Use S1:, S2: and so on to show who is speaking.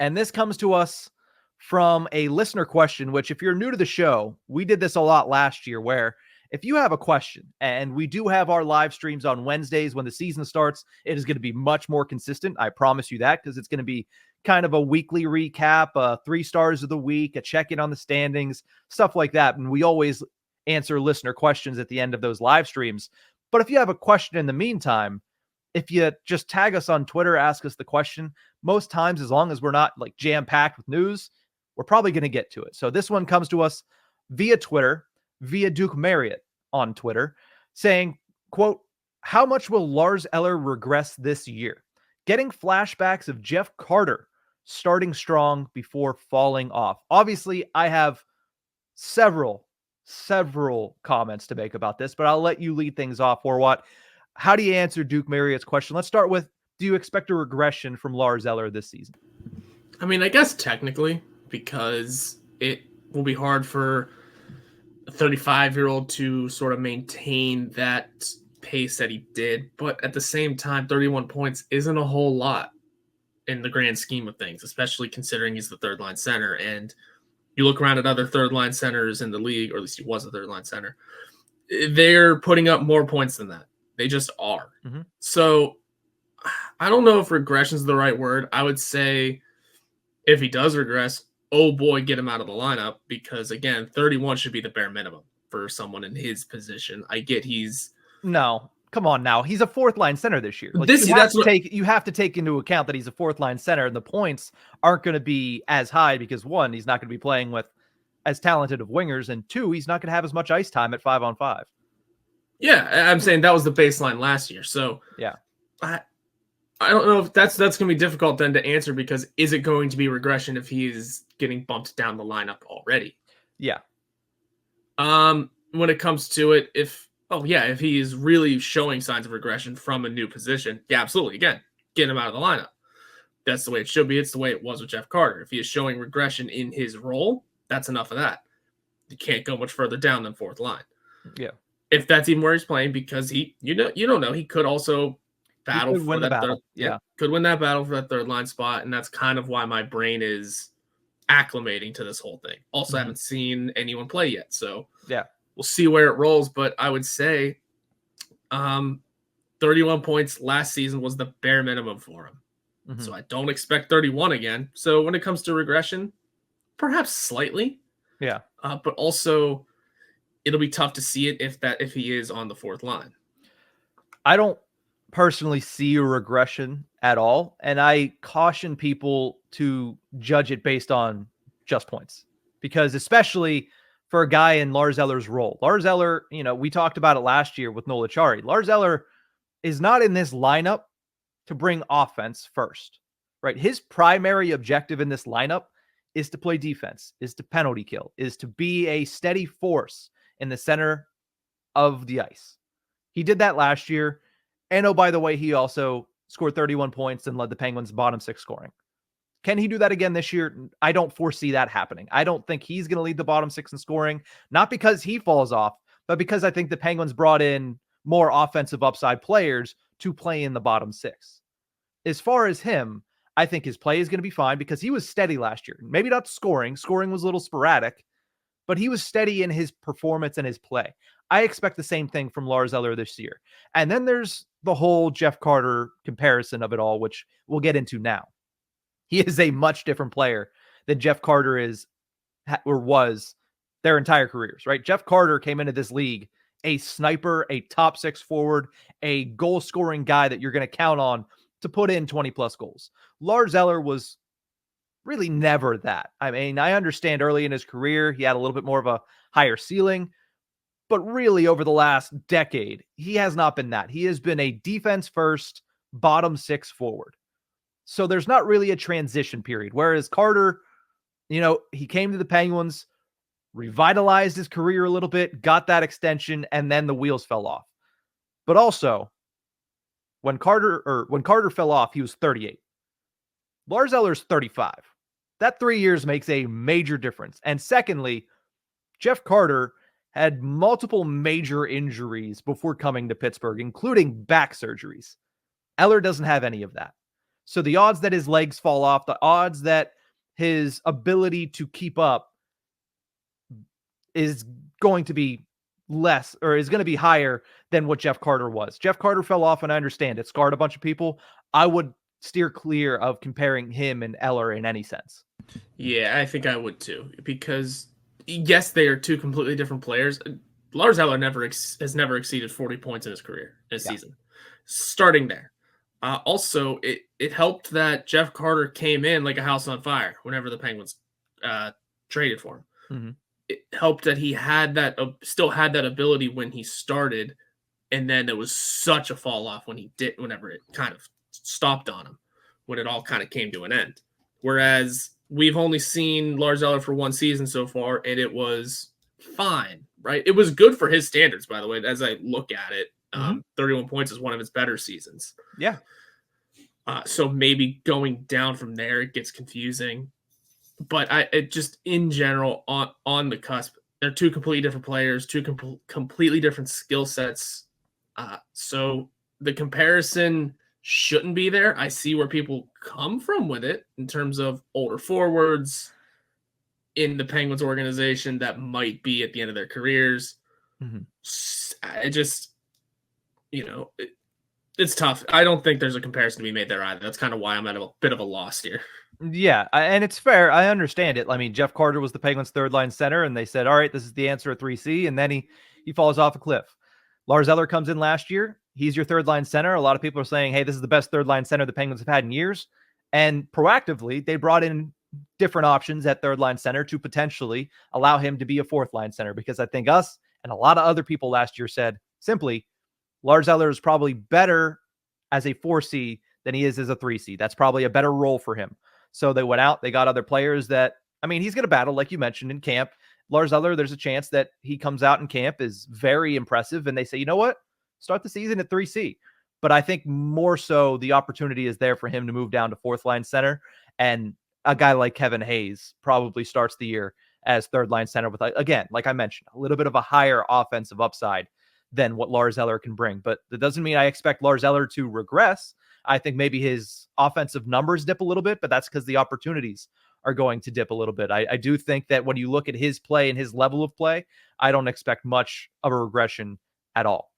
S1: And this comes to us from a listener question, which if you're new to the show, we did this a lot last year, where if you have a question, and we do have our live streams on Wednesdays when the season starts, it is going to be much more consistent. I promise you that, because it's going to be kind of a weekly recap, 3 stars of the week, a check-in on the standings, stuff like that. And we always answer listener questions at the end of those live streams. But if you have a question in the meantime, if you just tag us on Twitter, ask us the question, most times, as long as we're not like jam-packed with news, we're probably going to get to it. So this one comes to us via Twitter, via Duke Marriott on Twitter, saying, quote, "How much will Lars Eller regress this year? Getting flashbacks of Jeff Carter starting strong before falling off." Obviously, I have several comments to make about this, but I'll let you lead things off, Horwat. How do you answer Duke Marriott's question? Let's start with, do you expect a regression from Lars Eller this season?
S2: I mean, I guess technically, because it will be hard for a 35-year-old to sort of maintain that pace that he did. But at the same time, 31 points isn't a whole lot in the grand scheme of things, especially considering he's the third-line center. And you look around at other third-line centers in the league, or at least he was a third-line center, they're putting up more points than that. They just are. Mm-hmm. So I don't know if regression is the right word. I would say if he does regress, oh boy, get him out of the lineup, because again, 31 should be the bare minimum for someone in his position. I get
S1: no, come on now. He's a fourth line center this year. Like, you have to take into account that he's a fourth line center, and the points aren't going to be as high because, one, he's not going to be playing with as talented of wingers, and two, he's not going to have as much ice time at 5-on-5.
S2: Yeah, I'm saying that was the baseline last year. So
S1: yeah,
S2: I don't know if that's going to be difficult then to answer, because is it going to be regression if he is getting bumped down the lineup already?
S1: Yeah.
S2: When it comes to it, if he is really showing signs of regression from a new position, yeah, absolutely. Again, get him out of the lineup. That's the way it should be. It's the way it was with Jeff Carter. If he is showing regression in his role, that's enough of that. You can't go much further down than fourth line.
S1: Yeah.
S2: If that's even where he's playing, because you don't know, he could also battle for that battle. Could win that battle for that third line spot, and that's kind of why my brain is acclimating to this whole thing. Also, haven't seen anyone play yet, so
S1: yeah,
S2: we'll see where it rolls. But I would say 31 points last season was the bare minimum for him. Mm-hmm. So I don't expect 31 again. So when it comes to regression, perhaps slightly.
S1: Yeah.
S2: But also it'll be tough to see it if he is on the fourth line.
S1: I don't personally see a regression at all, and I caution people to judge it based on just points, because especially for a guy in Lars Eller's role, Lars Eller, we talked about it last year with Noel Acciari. Lars Eller is not in this lineup to bring offense first, right? His primary objective in this lineup is to play defense, is to penalty kill, is to be a steady force in the center of the ice. He did that last year. And oh, by the way, he also scored 31 points and led the Penguins bottom 6 scoring. Can he do that again this year? I don't foresee that happening. I don't think he's going to lead the bottom 6 in scoring, not because he falls off, but because I think the Penguins brought in more offensive upside players to play in the bottom 6. As far as him, I think his play is going to be fine because he was steady last year. Maybe not scoring. Scoring was a little sporadic, but he was steady in his performance and his play. I expect the same thing from Lars Eller this year. And then there's the whole Jeff Carter comparison of it all, which we'll get into now. He is a much different player than Jeff Carter is or was their entire careers, right? Jeff Carter came into this league a sniper, a top 6 forward, a goal-scoring guy that you're going to count on to put in 20-plus goals. Lars Eller was really never that. I mean, I understand early in his career, he had a little bit more of a higher ceiling, but really over the last decade, he has not been that. He has been a defense-first, bottom 6 forward. So there's not really a transition period. Whereas Carter, he came to the Penguins, revitalized his career a little bit, got that extension, and then the wheels fell off. But also, when Carter fell off, he was 38. Lars Eller's 35. That 3 years makes a major difference. And secondly, Jeff Carter had multiple major injuries before coming to Pittsburgh, including back surgeries. Eller doesn't have any of that. So the odds that his legs fall off, the odds that his ability to keep up is going to be less, or is going to be higher than what Jeff Carter was. Jeff Carter fell off, and I understand it scarred a bunch of people. I would steer clear of comparing him and Eller in any sense.
S2: Yeah, I think I would too, because yes, they are two completely different players. Lars Eller has never exceeded 40 points in his career, in a season. Starting there. Also, it helped that Jeff Carter came in like a house on fire whenever the Penguins traded for him.
S1: Mm-hmm.
S2: It helped that he had that still had that ability when he started, and then there was such a fall off whenever it kind of stopped on him, when it all kind of came to an end. Whereas we've only seen Lars Eller for one season so far, and it was fine, right? It was good for his standards, by the way. As I look at it, 31 points is one of his better seasons.
S1: Yeah.
S2: So maybe going down from there, it gets confusing. But it just in general on the cusp, they're two completely different players, two completely different skill sets. So the comparison shouldn't be there. I see where people come from with it in terms of older forwards in the Penguins organization that might be at the end of their careers. I just, it's tough. I don't think there's a comparison to be made there either. That's kind of why I'm at a bit of a loss here.
S1: Yeah, and it's fair. I understand it. I mean, Jeff Carter was the Penguins' third-line center, and they said, all right, this is the answer at 3C, and then he falls off a cliff. Lars Eller comes in last year. He's your third-line center. A lot of people are saying, hey, this is the best third-line center the Penguins have had in years. And proactively, they brought in different options at third-line center to potentially allow him to be a fourth-line center, because I think us and a lot of other people last year said, simply, Lars Eller is probably better as a 4C than he is as a 3C. That's probably a better role for him. So they went out, they got other players that, I mean, he's going to battle, like you mentioned, in camp. Lars Eller, there's a chance that he comes out in camp, is very impressive, and they say, you know what? Start the season at 3C. But I think more so the opportunity is there for him to move down to fourth-line center, and a guy like Kevin Hayes probably starts the year as third-line center with, again, like I mentioned, a little bit of a higher offensive upside than what Lars Eller can bring. But that doesn't mean I expect Lars Eller to regress. I think maybe his offensive numbers dip a little bit, but that's because the opportunities are going to dip a little bit. I do think that when you look at his play and his level of play, I don't expect much of a regression at all.